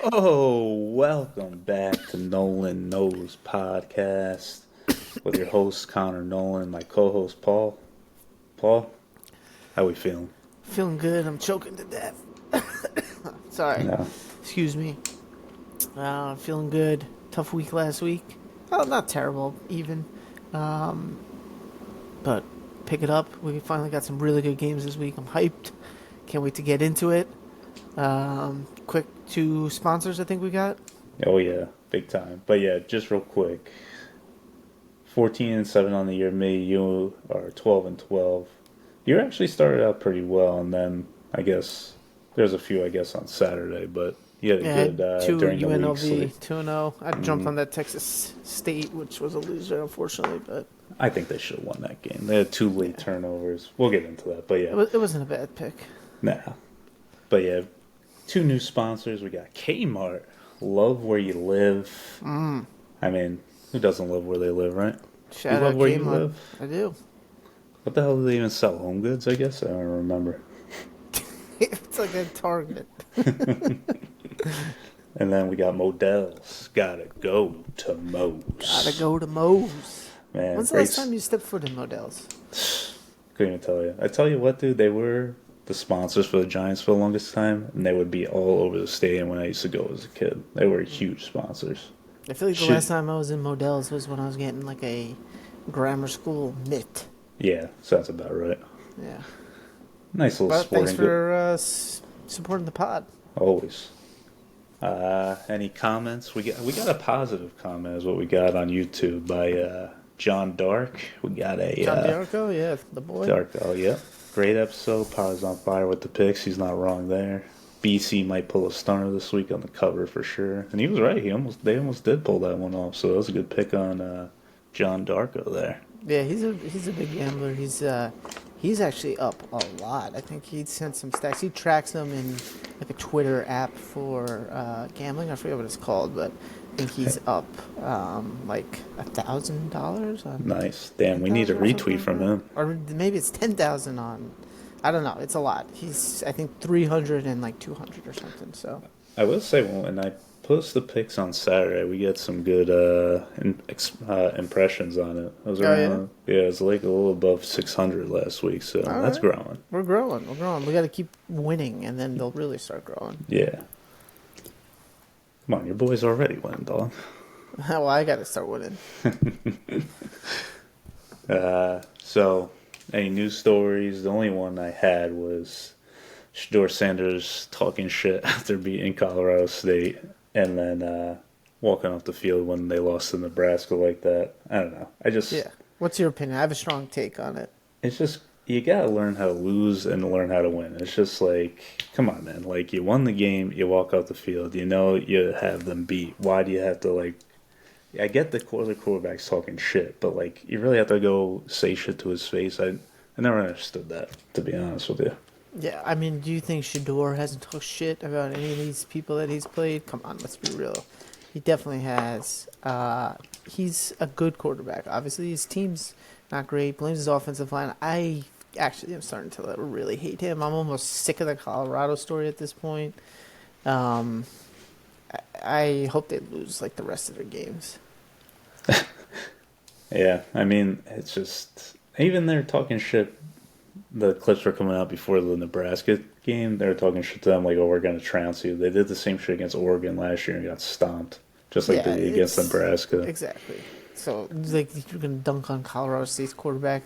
Oh, welcome back to Nolan Knows Podcast with your host Connor Nolan, my co-host Paul. Paul, how we feeling? Feeling good. I'm choking to death. Sorry. No, Excuse me. Feeling good. Tough week last week. Oh, not terrible, even. Um, but pick it up. We finally got some really good games this week. I'm hyped. Can't wait to get into it. Quick two sponsors I think we got. oh yeah, big time. But yeah, just real quick, 14-7 on the year. Me, you are 12-12. You actually started out pretty well, and then I guess there's a few on Saturday, but you had a Yeah, I good had two during the week. So UNLV, 2-0. I jumped on that Texas State, which was a loser, unfortunately, but I think they should have won that game. They had two late turnovers. We'll get into that, but yeah, it wasn't a bad pick. nah. But yeah, two new sponsors. We got Kmart. Love where you live. I mean, who doesn't love where they live, right? You Shout love out where you Kmart. live? I do. What the hell do they even sell? Home goods, I guess? I don't remember. It's like a Target. And then we got Modell's. Gotta go to Mo's. Gotta go to Moe's. Man, When's the last time you stepped foot in Modell's? Couldn't even tell you. I tell you what, dude, they were the sponsors for the Giants for the longest time, and they would be all over the stadium when I used to go as a kid. They were huge sponsors. I feel like the last time I was in Modell's was when I was getting like a grammar school mitt. Yeah, sounds about right. Yeah. Nice little But sporting thanks good. for supporting the pod. Always. Any comments? We got a positive comment is what we got on YouTube by John Dark. We got a John D'Arco, yeah, the boy. Dark. Oh yeah, great episode. Pod's on fire with the picks. He's not wrong there. BC might pull a stunner this week on the cover for sure, and he was right. They almost did pull that one off. So that was a good pick on John Darko there. Yeah, he's a big gambler. He's actually up a lot. I think he sent some stats. He tracks them in like a Twitter app for gambling. I forget what it's called, but I think he's up like $1,000 on. Nice. Damn, we need a 10,000 or retweet something from like that. him. Or maybe it's 10,000 on. I don't know. It's a lot. He's I think 300 and like 200 or something. So I will say, when I post the pics on Saturday, we get some good impressions on it. I was around, yeah, it was like a little above 600 last week, so all that's right. growing. We're growing. We're growing. We got to keep winning, and then they'll really start growing. Yeah. Come on, your boy's already winning, dog. Well, I got to start winning. So, any news stories? The only one I had was Shador Sanders talking shit after beating Colorado State and then walking off the field when they lost to Nebraska like that. I don't know. Yeah. What's your opinion? I have a strong take on it. It's just, you gotta learn how to lose and learn how to win. It's just like, come on, man. Like, you won the game, you walk off the field, you know you have them beat. Why do you have to, like, I get the quarterback's talking shit, but, like, you really have to go say shit to his face. I never understood that, to be honest with you. Yeah, I mean, do you think Shador hasn't talked shit about any of these people that he's played? Come on, let's be real. He definitely has. He's a good quarterback. Obviously, his team's not great. Blames his offensive line. I actually am starting to really hate him. I'm almost sick of the Colorado story at this point. I hope they lose like the rest of their games. Yeah, I mean, it's just, even they're talking shit. The clips were coming out before the Nebraska game. They were talking shit to them like, "Oh, we're going to trounce you." They did the same shit against Oregon last year and got stomped, just like they did against Nebraska. Exactly. So, like, you're going to dunk on Colorado State's quarterback?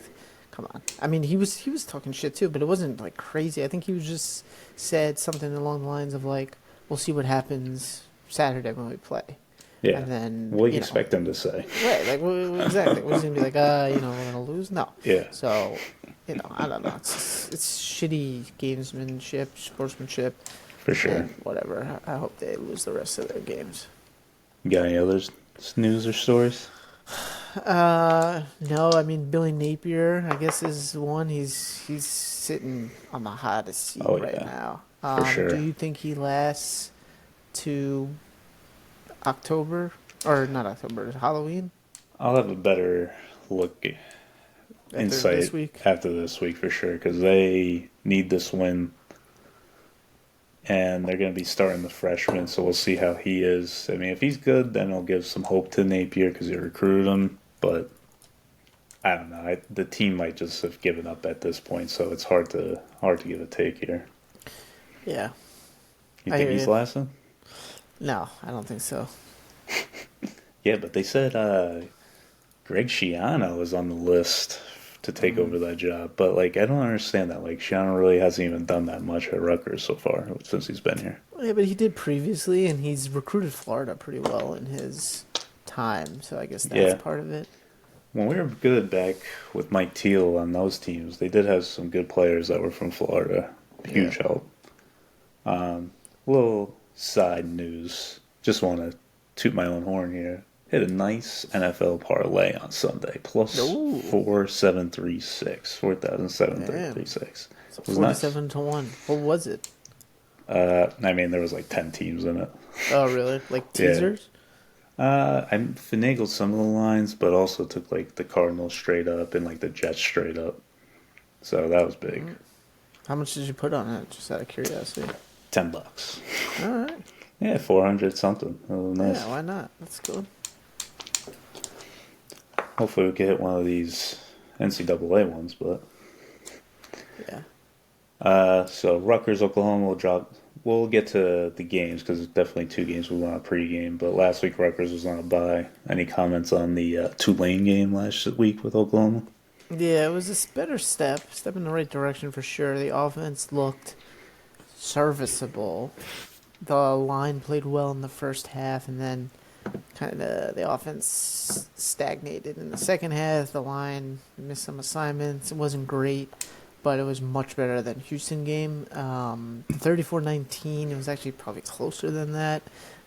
Come on. I mean, he was talking shit too, but it wasn't like crazy. I think he was just said something along the lines of like, "We'll see what happens Saturday when we play." Yeah. And then, what do you expect him to say? Right. Like, exactly. Was he going to be like, we're going to lose? No. Yeah. So, I don't know. It's shitty gamesmanship, sportsmanship. For sure. And whatever. I hope they lose the rest of their games. You got any other news or stories? No. I mean, Billy Napier, I guess, is one. He's sitting on the hottest seat right now. For sure. Do you think he lasts to October? Or not October, Halloween? I'll have a better look, insight this week? after this week for sure, because they need this win and they're going to be starting the freshman, so we'll see how he is. I mean, if he's good, then it'll give some hope to Napier because he recruited him, but I don't know. The team might just have given up at this point, so it's hard to give a take here. Yeah, You I think hear he's you. lasting? No, I don't think so. Yeah, but they said Greg Schiano is on the list to take Mm. over that job. But like, I don't understand that. Like, Schiano really hasn't even done that much at Rutgers so far since he's been here. Yeah, but he did previously, and he's recruited Florida pretty well in his time. So I guess that's Yeah, part of it. when we were good back with Mike Teal on those teams, they did have some good players that were from Florida. Yeah. Huge help. Little side news. Just want to toot my own horn here. Hit a nice NFL parlay on Sunday. Plus No. 4,736. 4,736. Damn. So It was nice. 47-1. What was it? I mean, there was like 10 teams in it. Oh, really? Like Yeah. teasers? I finagled some of the lines, but also took like the Cardinals straight up and like the Jets straight up. So that was big. Mm. How much did you put on it? Just out of curiosity. $10. All right. Yeah, 400 something. That was nice. Yeah, why not? That's good. Hopefully we can hit one of these NCAA ones, but Yeah. so Rutgers, Oklahoma will drop. We'll get to the games because it's definitely two games we want a pregame. But last week Rutgers was on a bye. Any comments on the Tulane game last week with Oklahoma? Yeah, it was a better step in the right direction for sure. The offense looked serviceable. The line played well in the first half, and then kind of the offense stagnated in the second half. The line missed some assignments. It wasn't great, but it was much better than Houston game. 34-19. It was actually probably closer than that.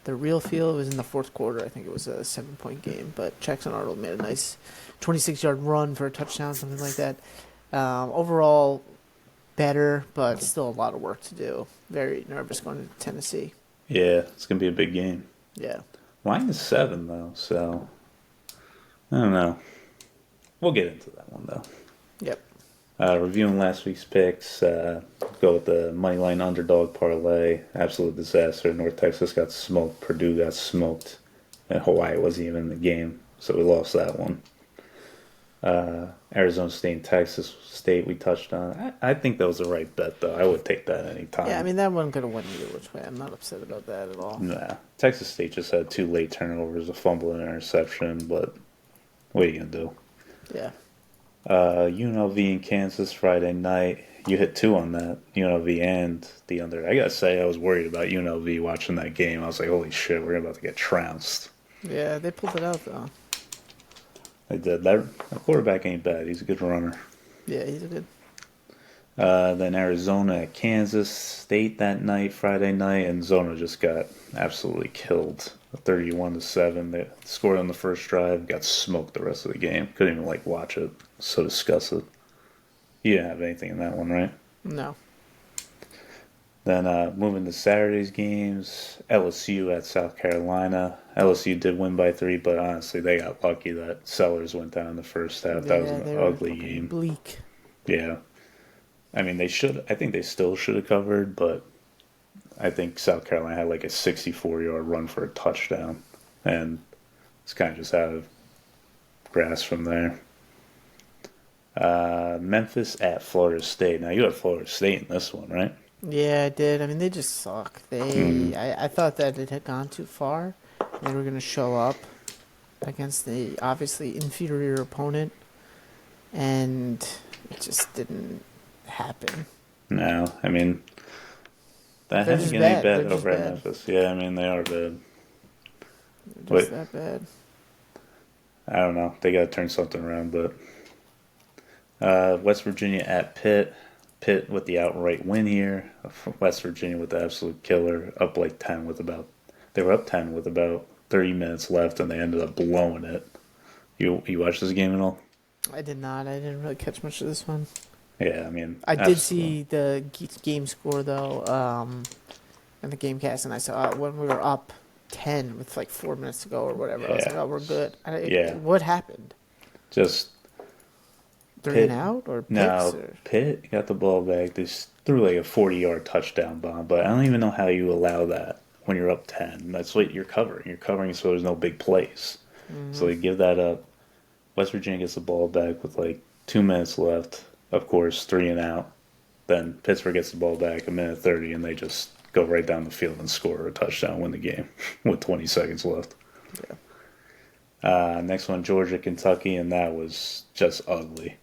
The real feel it was in the fourth quarter. I think it was a 7-point game, but Jackson Arnold made a nice 26-yard run for a touchdown, something like that. Overall, better, but still a lot of work to do. Very nervous going to Tennessee. Yeah, it's gonna be a big game. Yeah. Line is 7 though, so I don't know. We'll get into that one though. Yep. Reviewing last week's picks, go with the moneyline underdog parlay. Absolute disaster. North Texas got smoked. Purdue got smoked. And Hawaii wasn't even in the game, so we lost that one. Arizona State and Texas State we touched on. I think that was the right bet, though. I would take that any time. Yeah, I mean, that one could have went either which way. I'm not upset about that at all. Nah. Texas State just had 2 late turnovers, a fumble and an interception, but what are you going to do? Yeah. UNLV in Kansas Friday night. You hit 2 on that, UNLV and the under. I gotta say, I was worried about UNLV watching that game. I was like, holy shit, we're about to get trounced. Yeah, they pulled it out, though. They did. That quarterback ain't bad. He's a good runner. Yeah, he's a good. Then Arizona at Kansas State that night, Friday night, and Zona just got absolutely killed. 31-7. They scored on the first drive, got smoked the rest of the game. Couldn't even watch it. So disgusted. You didn't have anything in that one, right? No. Then moving to Saturday's games, LSU at South Carolina. LSU did win by 3, but honestly, they got lucky that Sellers went down in the first half. That was Yeah, an they were ugly looking game. bleak. Yeah. I mean, they should. I think they still should have covered, but I think South Carolina had like a 64-yard run for a touchdown, and it's kind of just out of grasp from there. Memphis at Florida State. Now you had Florida State in this one, right? Yeah, I did. I mean, they just suck. I thought that it had gone too far. They were going to show up against the obviously inferior opponent, and it just didn't happen. No, I mean that They're hasn't just been any bad. They're bad just over at bad. Memphis. Yeah, I mean they are bad. They're just Wait. that bad. I don't know. They got to turn something around, but West Virginia at Pitt. Pitt with the outright win here. West Virginia with the absolute killer, up like 10 with about. They were up 10 with about 30 minutes left, and they ended up blowing it. You watched this game at all? I did not. I didn't really catch much of this one. Yeah, I mean, I did see the game score though, in the game cast, and I saw it when we were up 10 with like 4 minutes to go or whatever. I was like, Yeah. oh, we're good. Yeah. What happened? just 3 Pitt- and out or picks? no. Or? Pitt got the ball back. They threw like a 40-yard touchdown bomb, but I don't even know how you allow that when you're up 10. That's what you're covering. You're covering so there's no big plays. So Hmm. you give that up. West Virginia gets the ball back with like 2 minutes left. Of course, three and out. Then Pittsburgh gets the ball back a minute 30, and they just go right down the field and score a touchdown, win the game with 20 seconds left. Yeah. Next one, Georgia, Kentucky, and that was just ugly.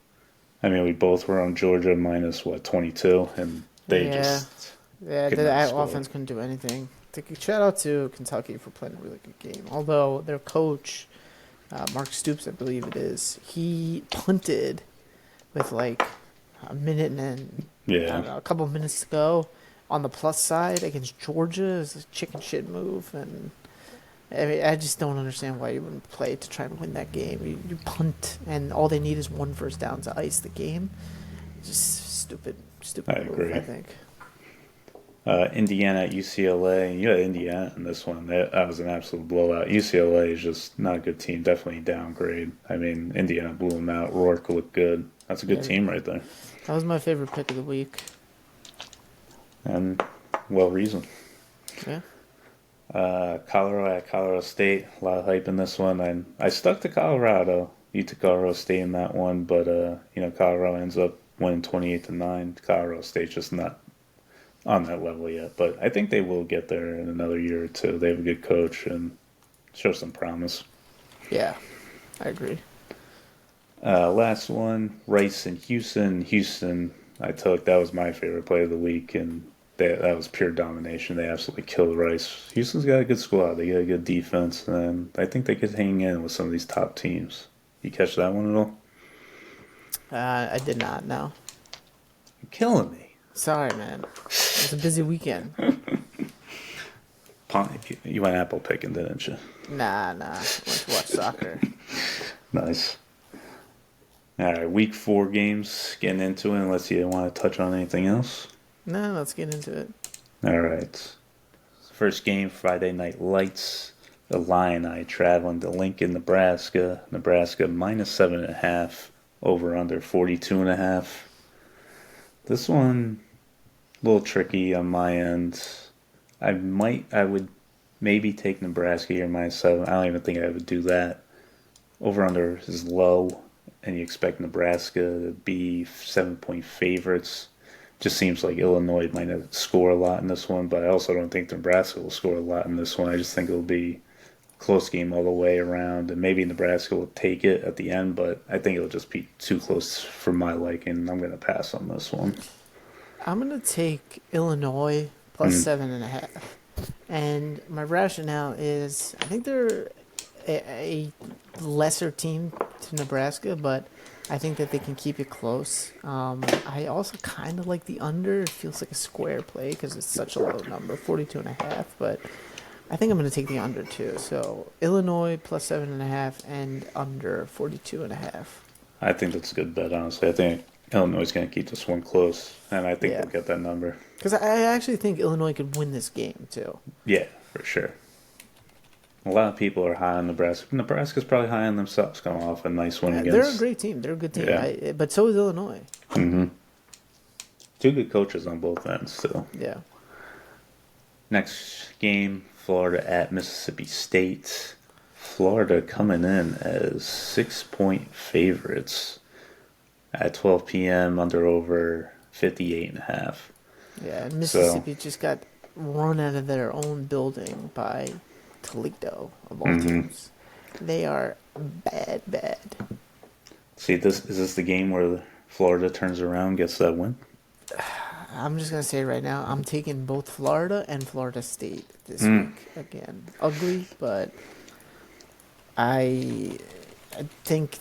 I mean, we both were on Georgia minus, what, 22, and they Yeah. just Yeah, could not that score. offense couldn't do anything. Shout out to Kentucky for playing a really good game. Although their coach, Mark Stoops, I believe it is, he punted with like a minute and I Yeah, don't know, a couple minutes to go. On the plus side against Georgia is a chicken shit move, and I mean, I just don't understand why you wouldn't play to try and win that game. You punt, and all they need is one first down to ice the game. Just stupid, I stupid move. agree. I think. Indiana at UCLA. You had Indiana in this one. That was an absolute blowout. UCLA is just not a good team. Definitely downgrade. I mean, Indiana blew them out. Rourke looked good. That's a good Yeah, team right there. that was my favorite pick of the week. And well reasoned. Yeah. Colorado at Colorado State. A lot of hype in this one. And I stuck to Colorado. You took Colorado State in that one, but Colorado ends up winning 28-9. Colorado State's just not on that level yet, but I think they will get there in another year or two. They have a good coach and show some promise. Yeah, I agree. Last one, Rice and Houston. Houston, I took. That was my favorite play of the week, and that was pure domination. They absolutely killed Rice. Houston's got a good squad. They got a good defense, and I think they could hang in with some of these top teams. You catch that one at all? I did not. No, You're killing me. sorry, man. It was a busy weekend. You went apple picking, didn't you? Nah. Went to watch soccer. Nice. All right, week 4 games. Getting into it, unless you want to touch on anything else. No, let's get into it. All right. First game, Friday Night Lights. The Illini traveling to Lincoln, Nebraska. Nebraska minus 7.5. Over under 42.5. This one, a little tricky on my end. I would maybe take Nebraska here minus 7. I don't even think I would do that. Over under is low, and you expect Nebraska to be 7-point favorites. Just seems like Illinois might not score a lot in this one, but I also don't think Nebraska will score a lot in this one. I just think it'll be a close game all the way around, and maybe Nebraska will take it at the end, but I think it'll just be too close for my liking. I'm going to pass on this one. I'm gonna take Illinois plus 7.5, and my rationale is I think they're a lesser team to Nebraska, but I think that they can keep it close. I also kind of like the under. It feels like a square play because it's such a low number, 42.5. But I think I'm going to take the under too. So Illinois plus 7.5 and under 42.5. I think that's a good bet, honestly. I think Illinois is going to keep this one close, and I think Yeah, they'll get that number. because I actually think Illinois could win this game too. Yeah, for sure. A lot of people are high on Nebraska. Nebraska's probably high on themselves, coming off a nice win They're a against. great team. They're a good team. Yeah. But so is Illinois. Mm-hmm. Two good coaches on both ends, still. Yeah. Next game, Florida at Mississippi State. Florida coming in as 6-point favorites at 12 p.m. under over 58.5. Yeah, and Mississippi just got run out of their own building by Toledo, of all teams. They are bad. See, is this the game where Florida turns around, gets that win? I'm just going to say right now, I'm taking both Florida and Florida State this week again. Ugly, but I think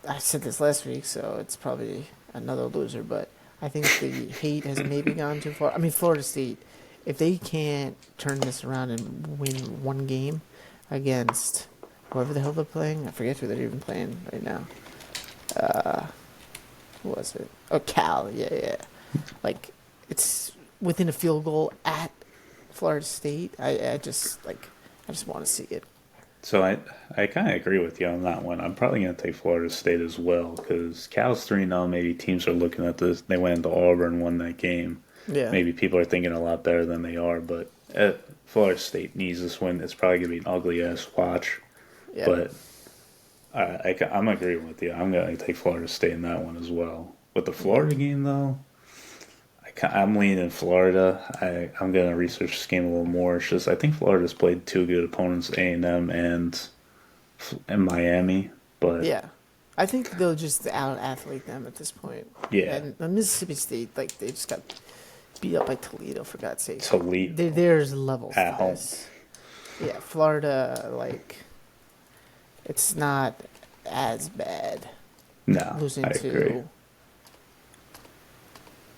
I said this last week, so it's probably another loser, but I think the hate has maybe gone too far. I mean, Florida State, if they can't turn this around and win one game against whoever the hell they're playing, I forget who they're even playing right now. Who was it? Oh, Cal, yeah. Like, it's within a field goal at Florida State. I just want to see it. So I kind of agree with you on that one. I'm probably going to take Florida State as well because Cal's 3-0. Maybe teams are looking at this. They went into Auburn, won that game. Yeah. Maybe people are thinking a lot better than they are, but Florida State needs this win. It's probably going to be an ugly ass watch, Yeah. but I'm agreeing with you. I'm going to take Florida State in that one as well. With the Yeah. Florida game, though, I'm leaning Florida. I'm going to research this game a little more. It's just I think Florida's played two good opponents, A&M and Miami, but Yeah. I think they'll just out athlete them at this point. yeah, And Mississippi State, like they just got beat up by Toledo for God's sake. Toledo There's levels at to home. this. Yeah, Florida, like it's not as bad No, losing I agree.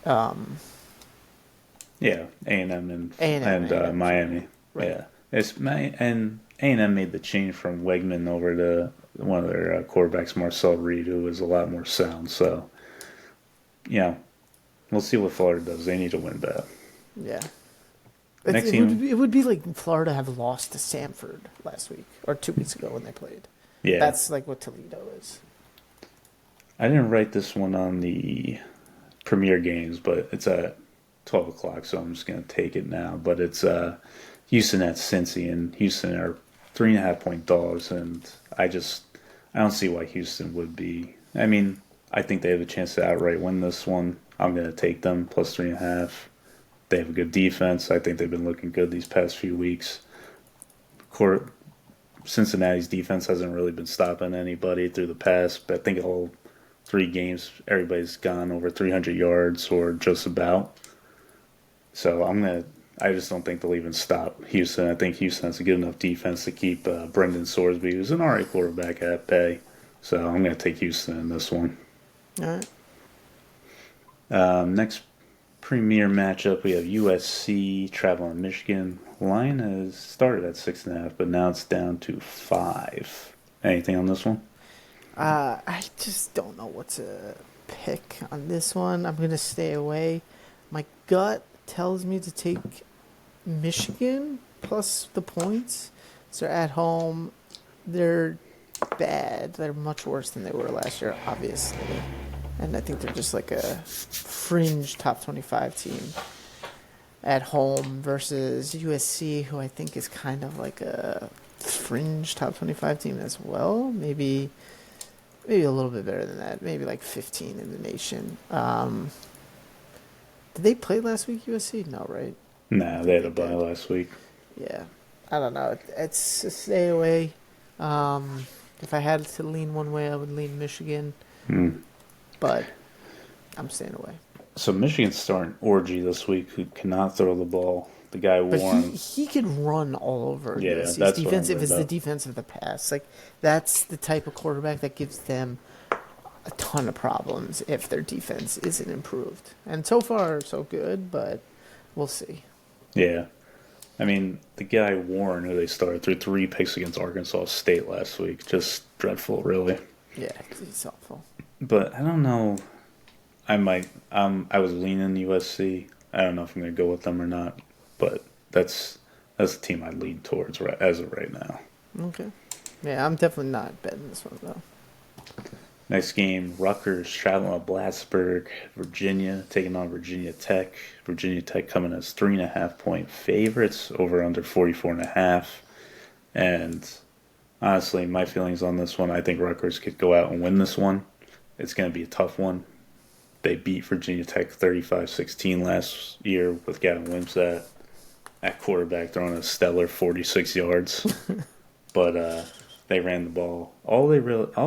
to um Yeah, A&M and A&M. Miami. Right. Yeah, and A&M made the change from Wegman over to one of their quarterbacks, Marcel Reed, who was a lot more sound. So, yeah, we'll see what Florida does. They need to win bad. Yeah. Next It team, would be like Florida have lost to Samford last week or 2 weeks ago when they played. yeah, That's like what Toledo is. I didn't write this one on the Premier Games, but it's at 12 o'clock, so I'm just gonna take it now. But it's Houston at Cincy, and Houston are 3.5 point dogs, and I don't see why Houston would be. I mean, I think they have a chance to outright win this one. I'm gonna take them plus 3.5. They have a good defense. I think they've been looking good these past few weeks. Court Cincinnati's defense hasn't really been stopping anybody through the past, but I think all 3 games everybody's gone over 300 yards or just about. So I just don't think they'll even stop Houston. I think Houston has a good enough defense to keep Brendan Sorsby, who's an alright quarterback, at bay. So I'm going to take Houston in this one. All right. Next premier matchup, we have USC traveling Michigan. Line has started at 6.5, but now it's down to 5. Anything on this one? I just don't know what to pick on this one. I'm gonna stay away. My gut tells me to take Michigan plus the points. So at home, they're bad. They're much worse than they were last year, obviously. And I think they're just like a fringe top 25 team at home versus USC, who I think is kind of like a fringe top 25 team as well. Maybe a little bit better than that. Maybe like 15 in the nation. Did they play last week, USC? No, right? Nah, I they think had a they bye did. last week. Yeah. I don't know. It's a stay away. If I had to lean one way, I would lean Michigan, Hmm. but I'm staying away. So Michigan's starting Orgy this week, who cannot throw the ball. The guy But Warren. he could run all over Yeah, USC's that's what I defense if read it's the up. defense of the pass. Like that's the type of quarterback that gives them a ton of problems if their defense isn't improved. And so far, so good, but we'll see. Yeah. I mean, the guy Warren, who they started, threw 3 picks against Arkansas State last week. Just dreadful, really. Yeah, it's awful. But I don't know. I was leaning USC. I don't know if I'm going to go with them or not. But that's the team I lean towards as of right now. Okay. Yeah, I'm definitely not betting this one though. Next game, Rutgers traveling to Plattsburgh, Virginia, taking on Virginia Tech. Virginia Tech coming as 3.5 point favorites, over under 44.5. And honestly, my feelings on this one, I think Rutgers could go out and win this one. It's going to be a tough one. They beat Virginia Tech 35-16 last year with Gavin Wimsatt at quarterback throwing a stellar 46 yards. But they ran the ball. All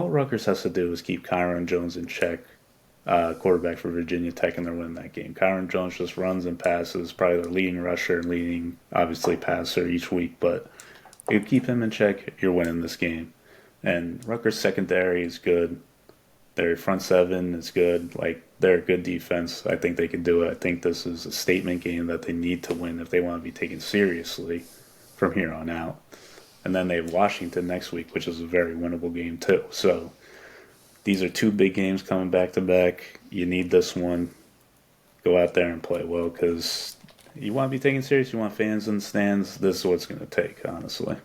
Rutgers has to do is keep Kyron Jones in check, quarterback for Virginia Tech, and they're winning that game. Kyron Jones just runs and passes, probably their leading rusher and leading, obviously, passer each week. But if you keep him in check, you're winning this game. And Rutgers' secondary is good. Their front seven is good. Like, they're a good defense. I think they can do it. I think this is a statement game that they need to win if they want to be taken seriously from here on out. And then they have Washington next week, which is a very winnable game too. So these are 2 big games coming back to back. You need this one. Go out there and play well because you want to be taken serious. You want fans in the stands. This is what it's going to take, honestly.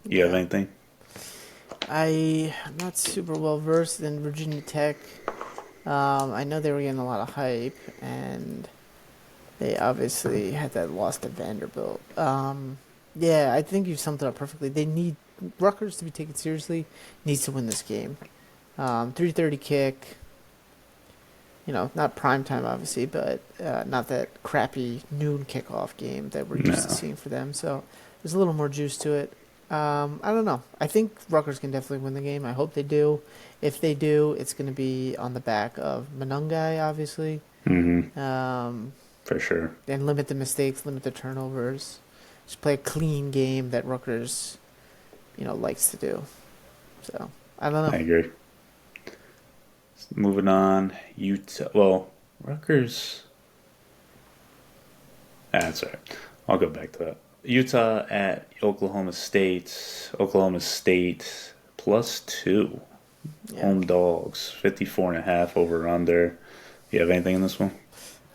You have Yeah. anything? I'm not super well versed in Virginia Tech. I know they were getting a lot of hype, and they obviously had that loss to Vanderbilt. Yeah, I think you've summed it up perfectly. They need Rutgers to be taken seriously. Needs to win this game. 3:30 kick. Not prime time obviously, but not that crappy noon kickoff game that we're used to No. seeing for them. So there's a little more juice to it. I don't know. I think Rutgers can definitely win the game. I hope they do. If they do, it's going to be on the back of Manungai, obviously, Mm-hmm. um, For sure. and limit the mistakes, limit the turnovers. Just play a clean game that Rutgers, likes to do. So I don't I know. agree. Moving on. Utah. Well, Rutgers. That's all right. I'll go back to that. Utah at Oklahoma State. Oklahoma State +2. Yeah, Home dogs. 54.5 over under. You have anything in this one?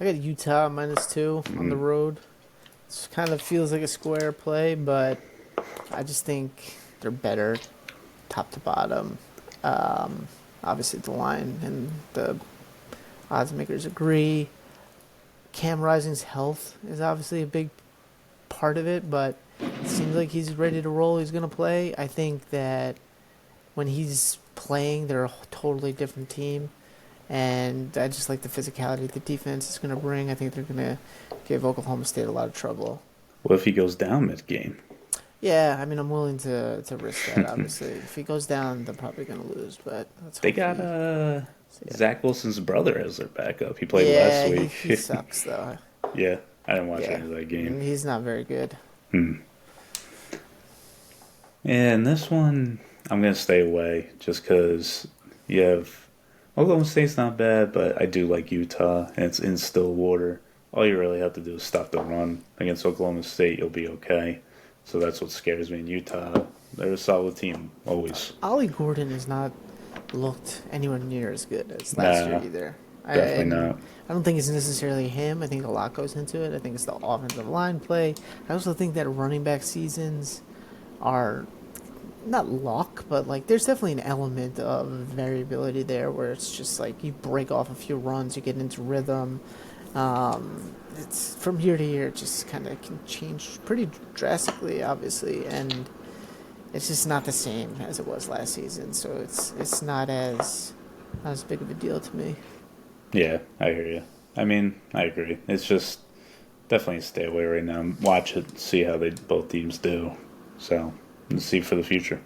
I got Utah -2 on the Mm, road. It kind of feels like a square play, but I just think they're better top to bottom. Um, Obviously, the line and the odds makers agree. Cam Rising's health is obviously a big part of it, but it seems like he's ready to roll. He's going to play. I think that when he's playing, they're a totally different team. And I just like the physicality the defense is going to bring. I think they're going to give Oklahoma State a lot of trouble. what if he goes down mid game? Yeah, I mean, I'm willing to risk that, obviously. If he goes down, they're probably going to lose, but let's They hope got he. Yeah, Zach Wilson's brother as their backup. He played last yeah he week. sucks, though. Yeah, I didn't watch Yeah, any of that game. he's not very good. Hmm. And this one, I'm gonna stay away just because you have Oklahoma State's not bad, but I do like Utah, and it's in Stillwater. All you really have to do is stop the run against Oklahoma State. You'll be okay. So that's what scares me. In Utah, they're a solid team always. Ollie Gordon has not looked anywhere near as good as last year Nah, either. definitely And not. I don't think it's necessarily him. I think a lot goes into it. I think it's the offensive line play. I also think that running back seasons are not luck, but like there's definitely an element of variability there where it's just like you break off a few runs, you get into rhythm. It's from year to year, it just kind of can change pretty drastically, obviously, and it's just not the same as it was last season. So it's not as big of a deal to me. Yeah, I hear you. I mean, I agree. It's just definitely stay away right now. Watch it, see how they both teams do. So let's see for the future.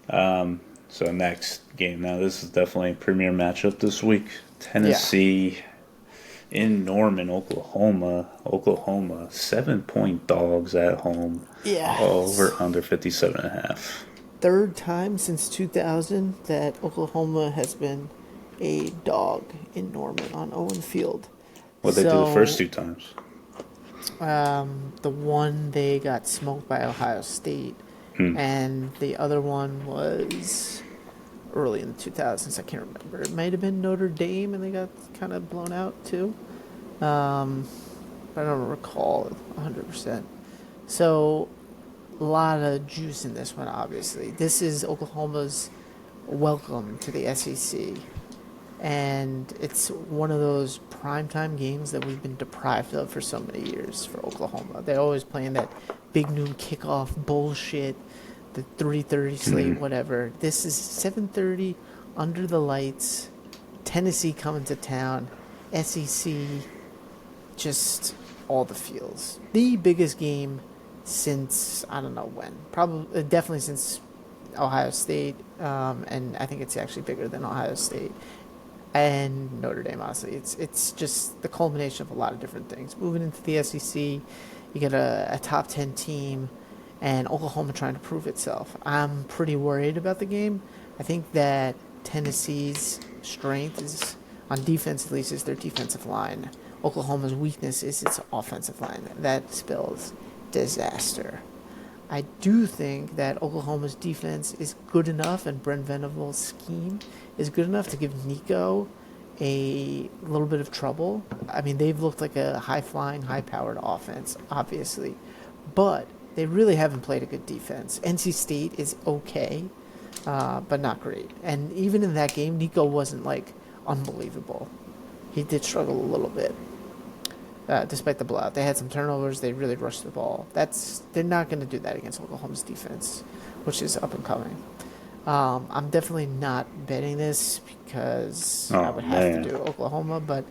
So next game. Now this is definitely a premier matchup this week. Yeah, Tennessee in Norman, Oklahoma. Oklahoma 7-point dogs at home. yeah. Over under 57.5. Third time since 2000 that Oklahoma has been a dog in Norman on Owen Field. What they do the first So two times. the one they got smoked by Ohio State, Hmm. and the other one was early in the 2000s. I can't remember. It might have been Notre Dame, and they got kind of blown out too. Um, but I don't recall 100%. So a lot of juice in this one, obviously. This is Oklahoma's welcome to the SEC. And it's one of those primetime games that we've been deprived of for so many years for Oklahoma. They're always playing that big noon kickoff bullshit, the 3:30 slate, Hmm. whatever. This is 7:30 under the lights. Tennessee coming to town. SEC, just all the feels. The biggest game since I don't know when. Probably definitely since Ohio State, and I think it's actually bigger than Ohio State and Notre Dame. Honestly, it's just the culmination of a lot of different things. Moving into the SEC, you get a top 10 team, and Oklahoma trying to prove itself. I'm pretty worried about the game. I think that Tennessee's strength is on defense, at least, is their defensive line. Oklahoma's weakness is its offensive line. That spells disaster. I do think that Oklahoma's defense is good enough, and Brent Venables' scheme is good enough to give Nico a little bit of trouble. I mean, they've looked like a high-flying, high-powered offense, obviously, but They really haven't played a good defense. NC State is okay, but not great. And even in that game, Nico wasn't like unbelievable. He did struggle a little bit, despite the blowout. They had some turnovers. They really rushed the ball. They're not going to do that against Oklahoma's defense, which is up and coming. I'm definitely not betting this because I Oh would have to man, do Oklahoma, but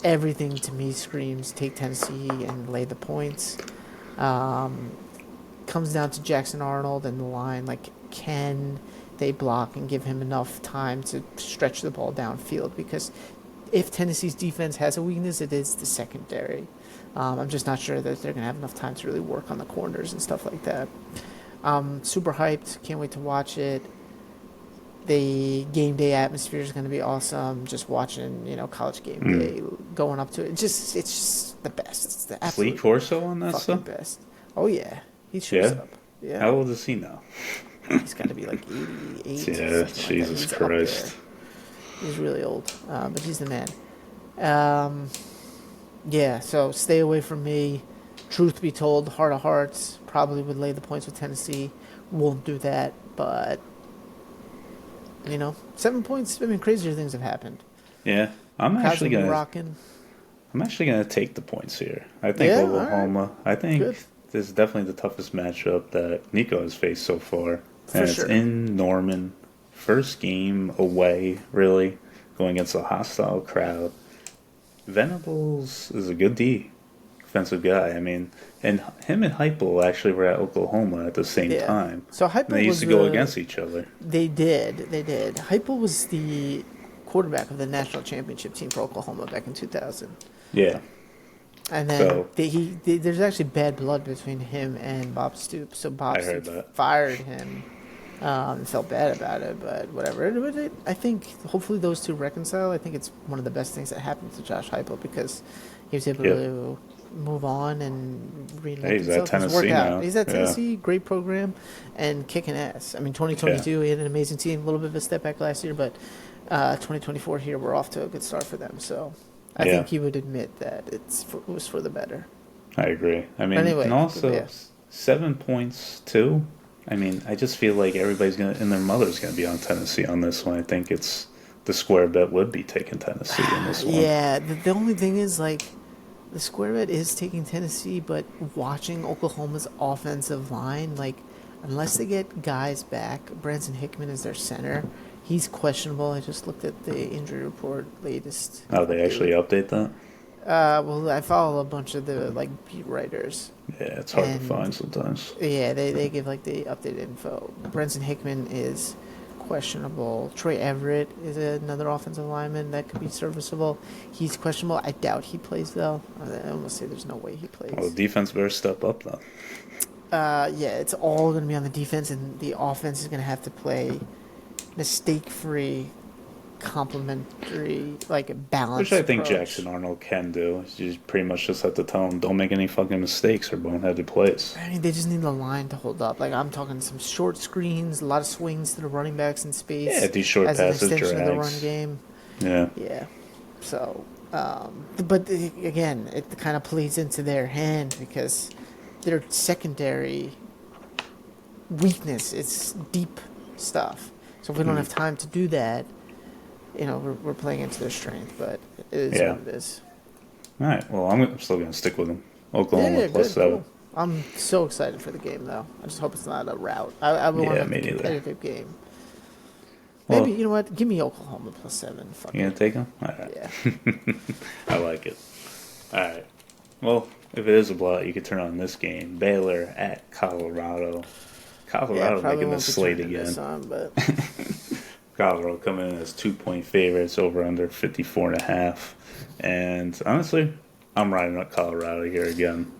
everything to me screams take Tennessee and lay the points. Um, Comes down to Jackson Arnold and the line. Like, can they block and give him enough time to stretch the ball downfield? Because if Tennessee's defense has a weakness, it is the secondary. I'm just not sure that they're going to have enough time to really work on the corners and stuff like that. Super hyped. Can't wait to watch it. The game day atmosphere is going to be awesome. Just watching, college game day, going up to it. It's just the best. It's the is Lee absolute Corso on that fucking stuff? best. Oh yeah, he shows Yeah. up. Yeah, How old is he now? he's got to be like 88, Yeah, something like that. Jesus He's up there. Christ. He's really old, but he's the man. Um, yeah, so stay away from me. Truth be told, heart of hearts, probably would lay the points with Tennessee. Won't do that, but 7 points. I mean, crazier things have happened. Yeah, I'm Crowds actually will be gonna. rocking. I'm actually gonna take the points here. I think Yeah, Oklahoma. I think Good. this is definitely the toughest matchup that Nico has faced so far, For and it's sure. in Norman. First game away, really, going against a hostile crowd. Venables is a good defensive guy. I mean, and him and Heupel actually were at Oklahoma at the same Yeah. time. So And Heupel they used was to go the. against each other. They did. They did. Heupel was the quarterback of the national championship team for Oklahoma back in 2000. Yeah. And then So there's actually bad blood between him and Bob Stoops. So Bob I heard Stoops that. fired him and felt bad about it, but whatever. I think hopefully those two reconcile. I think it's one of the best things that happened to Josh Heupel because he was able Yep. to move on and reinvent Hey, he's at himself. It's worked Tennessee out. now. He's at Yeah. Tennessee, great program, and kicking ass. I mean, 2022 he had an amazing team. A little bit of a step back last year, but 2024 here we're off to a good start for them. So I Yeah. think he would admit that it was for the better. I agree. I mean, Anyway, and also yeah. 7 points too. I mean, I just feel like everybody's gonna and their mother's gonna be on Tennessee on this one. I think it's the square bet would be taking Tennessee in this one. Yeah, the only thing is like the square bet is taking Tennessee, but watching Oklahoma's offensive line, like unless they get guys back, Branson Hickman is their center. He's questionable. I just looked at the injury report latest. Oh, they actually update that? Well, I follow a bunch of the like beat writers. Yeah, it's hard to And- find sometimes. Yeah, they give like the updated info. Branson Hickman is questionable. Troy Everett is another offensive lineman that could be serviceable. He's questionable. I doubt he plays though. I almost say there's no way he plays. Well, the defense better step up then. Yeah, it's all going to be on the defense, and the offense is going to have to play mistake-free, complementary, like balanced. Which I think approach. Jackson Arnold can do. You pretty much just have to tell him, don't make any fucking mistakes or boneheaded plays. I mean, they just need the line to hold up. Like I'm talking some short screens, a lot of swings to the running backs in space. Yeah, these short as an passes, extension of the drags. run game. Yeah. Yeah. So, but again, it kind of plays into their hand because their secondary weakness is deep stuff. So if we don't have time to do that, we're playing into their strength. But it is Yeah. what it is. All right. Well, I'm still going to stick with him. Oklahoma Yeah, plus good, 7. cool. I'm so excited for the game, though. I just hope it's not a rout. I would want Yeah, a me neither. competitive game. Well- Maybe, you know what? Give me Oklahoma plus 7. Fuck You going it. to take him? All right. Yeah. I like it. All right. Well, if it is a blowout, you could turn on this game. Baylor at Colorado. Colorado probably making the won't be slate turning again. this on, but Colorado coming in as 2-point favorites over under 54.5. And honestly, I'm riding up Colorado here again.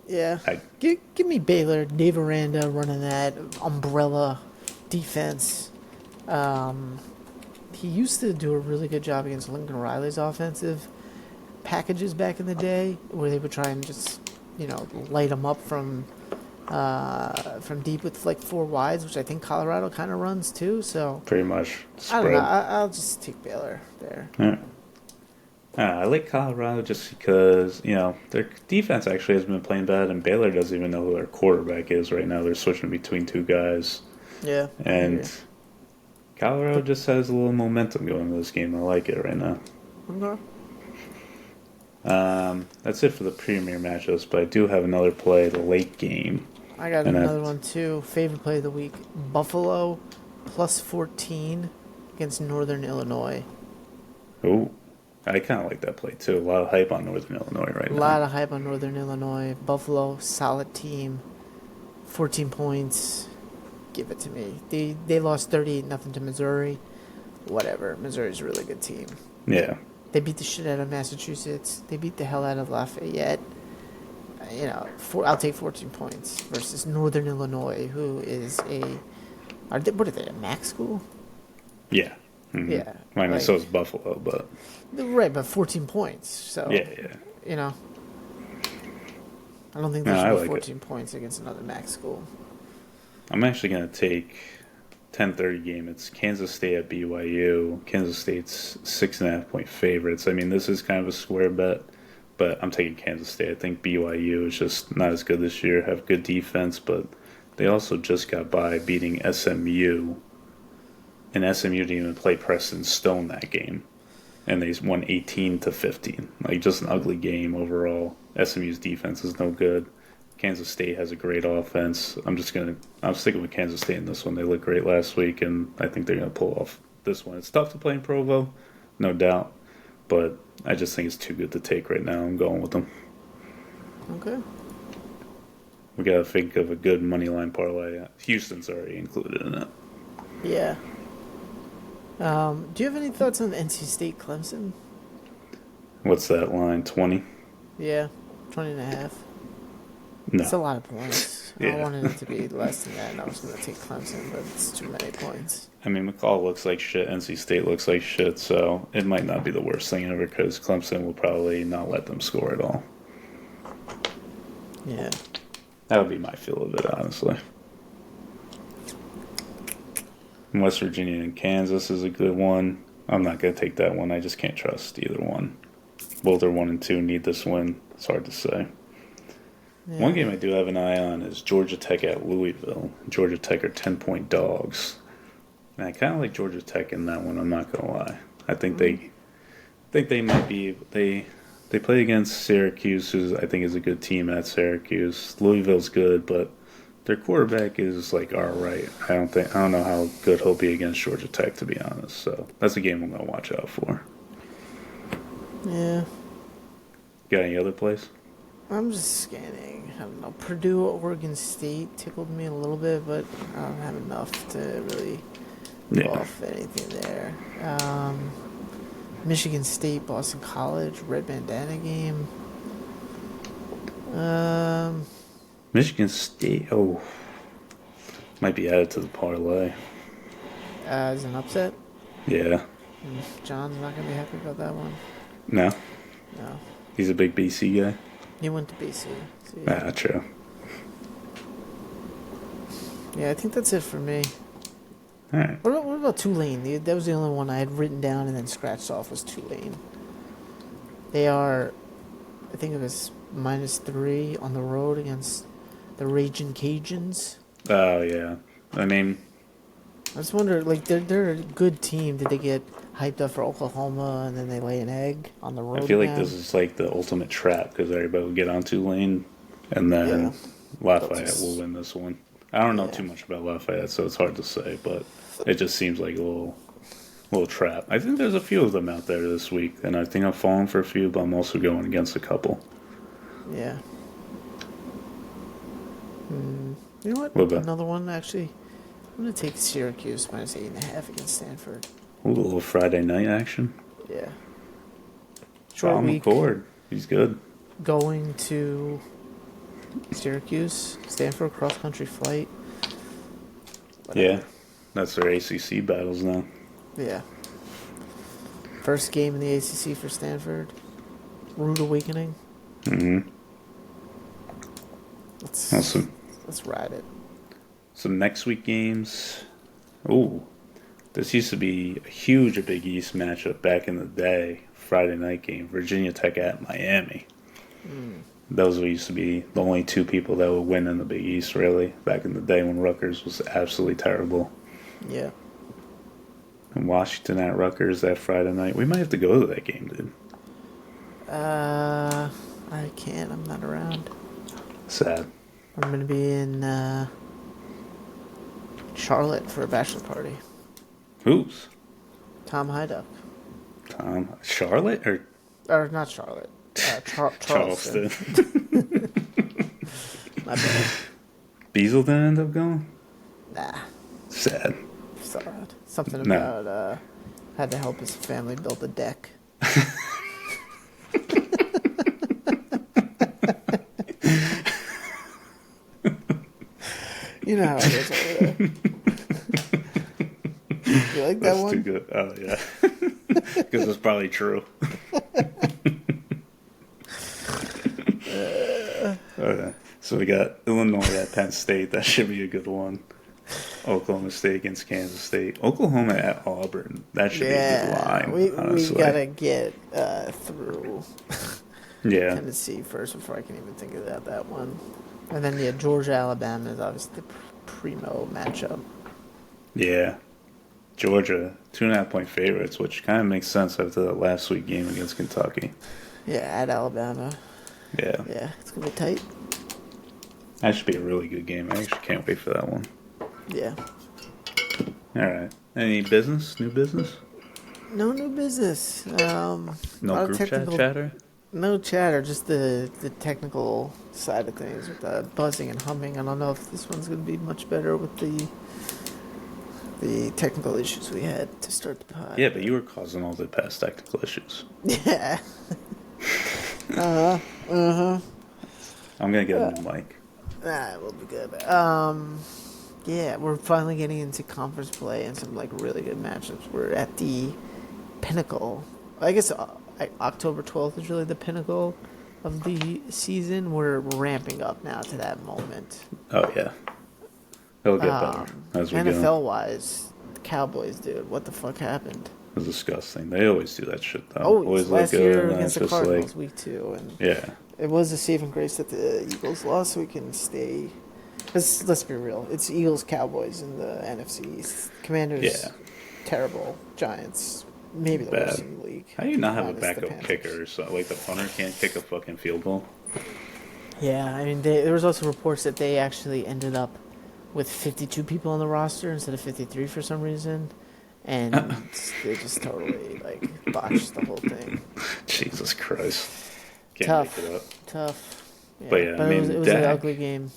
yeah. I- Give me Baylor, Dave Aranda running that umbrella defense. He used to do a really good job against Lincoln Riley's offensive packages back in the day, where they would try and just light them up from deep with like 4 wides, which I think Colorado kind of runs too. So Pretty much I don't know. spread. I'll just take Baylor there. All right. I like Colorado just because, their defense actually has been playing bad, and Baylor doesn't even know who their quarterback is right now. They're switching between two guys. Yeah, I And agree. Colorado But just has a little momentum going into this game. I like it right now. okay. That's it for the premier matchups, but I do have another play, the late game. I got And another that, one too. Favorite play of the week: Buffalo plus 14 against Northern Illinois. oh, I kind of like that play too. A lot of hype on Northern Illinois A right now. lot of hype on Northern Illinois. Buffalo, solid team. 14 points. Give it to me. They lost 38-0 to Missouri. Whatever. Missouri's a really good team. Yeah. They beat the shit out of Massachusetts. They beat the hell out of Lafayette. I'll take 14 points versus Northern Illinois, who is what are they, a MAC school? Yeah. hmm Yeah, I mean, so like, is Buffalo, but right, but 14 points. So, yeah, yeah. you know, I don't think No, there should I be like it. 14 points against another MAC school. I'm actually going to take 10:30 game. It's Kansas State at BYU. Kansas State's 6.5 point favorites. I mean, this is kind of a square bet, but I'm taking Kansas State. I think BYU is just not as good this year. Have good defense, but they also just got by beating SMU, and SMU didn't even play Preston Stone that game, and they won 18-15. Like just an ugly game overall. SMU's defense is no good. Kansas State has a great offense. I'm sticking with Kansas State in this one. They looked great last week, and I think they're gonna pull off this one. It's tough to play in Provo, no doubt, but I just think it's too good to take right now. I'm going with them. Okay. We gotta think of a good money line parlay. Houston's already included in it. Yeah. Do you have any thoughts on NC State Clemson? What's that line? 20? Yeah, 20 and a half. It's No. a lot of points. I Yeah. wanted it to be less than that, and I was going to take Clemson, but it's too many points. I mean, McCall looks like shit. NC State looks like shit, so it might not be the worst thing ever because Clemson will probably not let them score at all. Yeah. That would be my feel of it, honestly. West Virginia and Kansas is a good one. I'm not going to take that one. I just can't trust either one. Both are 1-2, need this win. It's hard to say. One Yeah. game I do have an eye on is Georgia Tech at Louisville. Georgia Tech are 10-point dogs. And I kind of like Georgia Tech in that one, I'm not going to lie. I think they might be. They play against Syracuse, who I think is a good team at Syracuse. Louisville's good, but their quarterback is like all right. I don't know how good he'll be against Georgia Tech, to be honest. So that's a game I'm gonna watch out for. Yeah. Got any other plays? I'm just scanning. I don't know. Purdue, Oregon State tickled me a little bit, but I don't have enough to really go Yeah, off anything there. Michigan State, Boston College, red bandana game. Um, Michigan State. Oh, might be added to the parlay. as an upset. Yeah, John's not gonna be happy about that one. no, No, he's a big BC guy. he went to BC. So yeah. Ah, true. Yeah, I think that's it for me. All right. What about Tulane? That was the only one I had written down and then scratched off was Tulane. They are, I think it was -3 on the road against the Raging Cajuns. Oh yeah. I mean, I just wonder, like, they're a good team. Did they get hyped up for Oklahoma and then they lay an egg on the I road feel like again? this is like the ultimate trap because everybody will get on Tulane, and Yeah. then Lafayette just- will win this one. I don't know Yeah. too much about Lafayette, so it's hard to say, but it just seems like a little trap. I think there's a few of them out there this week, and I think I'm falling for a few, but I'm also going against a couple. Yeah. You know what? What about? Another one, actually. I'm going to take Syracuse -8.5 against Stanford. Ooh, a little Friday night action. Yeah. Short Tom week. McCord, he's good. Going to Syracuse, Stanford cross country flight. Whatever. Yeah, that's their ACC battles now. Yeah. First game in the ACC for Stanford. Rude awakening. Mm-hmm. Let's ride it. Some next week games. Ooh, This used to be a huge Big East matchup back in the day. Friday night game, Virginia Tech at Miami. Those used to be the only two people that would win in the Big East, really, back in the day when Rutgers was absolutely terrible. Yeah. And Washington at Rutgers that Friday night. We might have to go to that game, dude. I can't. I'm not around. Sad. I'm gonna be in Charlotte for a bachelor party. Who's? Tom Hyduck. Tom? Charlotte? Or Not Charlotte. Charleston? My bad. Beazle didn't end up going? Nah. Sad. Sad. Something No. about had to help his family build a deck. You know how it is over there. You like that That's one? too good. Oh, yeah. Because it's probably true. Okay. So we got Illinois at Penn State. That should be a good one. Oklahoma State against Kansas State. Oklahoma at Auburn. That should be a good line. We honestly. gotta get through Yeah. Tennessee first before I can even think about that one. And then Georgia Alabama is obviously the primo matchup. Yeah. Georgia, 2.5-point favorites, which kind of makes sense after that last week game against Kentucky. Yeah, at Alabama. Yeah. Yeah, it's gonna be tight. That should be a really good game. I actually can't wait for that one. Yeah. All right. Any business? New business? No new business. No group chat chatter? No chatter, just the technical side of things with the buzzing and humming. I don't know if this one's going to be much better with the technical issues we had to start the pod. Yeah, but you were causing all the past technical issues. Yeah. I'm going to get a new mic. It will be good. Yeah, we're finally getting into conference play and some like really good matchups. We're at the pinnacle. I guess October 12th is really the pinnacle of the season. We're ramping up now to that moment. Oh, yeah. It'll get better as we go. NFL-wise, the Cowboys, dude, what the fuck happened? It was disgusting. They always do that shit, though. Always last year and against the it's just Cardinals, week 2. And yeah. it was a saving grace that the Eagles lost, so we can stay. Let's be real. It's Eagles-Cowboys in the NFC East. Commanders, terrible. Giants, maybe the worst in the league. How do you not have a minus the backup Panthers. kicker? So, like, the punter can't kick a fucking field goal? Yeah, I mean, there was also reports that they actually ended up with 52 people on the roster instead of 53 for some reason. And they just totally, like, botched the whole thing. Jesus Christ. Can't Tough. make it up. Tough. Yeah, But, yeah, I mean, it was an ugly game.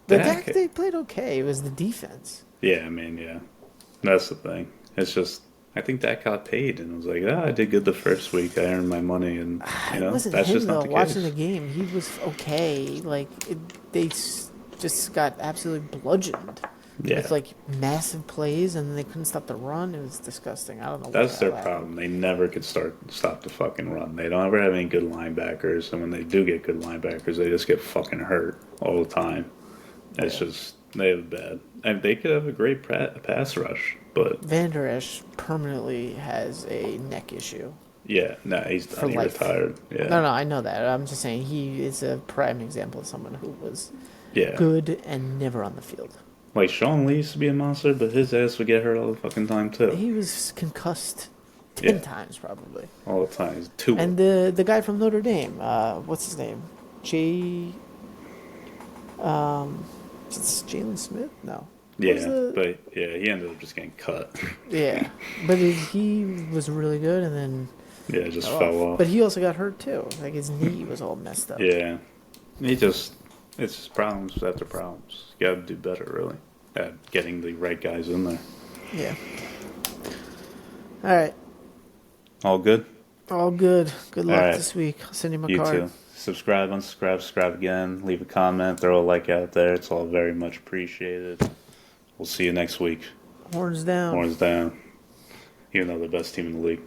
But Dak, they played okay. It was the defense. Yeah, I mean, yeah. That's the thing. It's just, I think Dak got paid and was like, I did good the first week. I earned my money. And, you know, It wasn't that's him, just though. not the Watching case. the game, he was okay. Like, they just got absolutely bludgeoned. Yeah. With, like, massive plays, and they couldn't stop the run. It was disgusting. I don't know That's what their happened. problem. They never could stop the fucking run. They don't ever have any good linebackers. And when they do get good linebackers, they just get fucking hurt all the time. It's just, they have bad. And they could have a great pass rush, but Van Der Esch permanently has a neck issue. yeah, he's done. He life. retired. Yeah. No, I know that. I'm just saying he is a prime example of someone who was Yeah. good and never on the field. Like, Sean Lee used to be a monster, but his ass would get hurt all the fucking time, too. He was concussed 10 Yeah. times, probably. All the time. He's too. And the guy from Notre Dame, what's his name? Is it Jalen Smith? No. But he ended up just getting cut. Yeah. But he was really good, and then Yeah, it just fell off. But he also got hurt, too. Like, his knee was all messed up. Yeah. It's just problems after problems. You gotta do better, really, at getting the right guys in there. Yeah. All right. All good? All good. Good luck right. this week. I'll send you my You card. too. Subscribe, unsubscribe, subscribe again. Leave a comment, throw a like out there. It's all very much appreciated. We'll see you next week. Horns down. Horns down. Even though they're the best team in the league.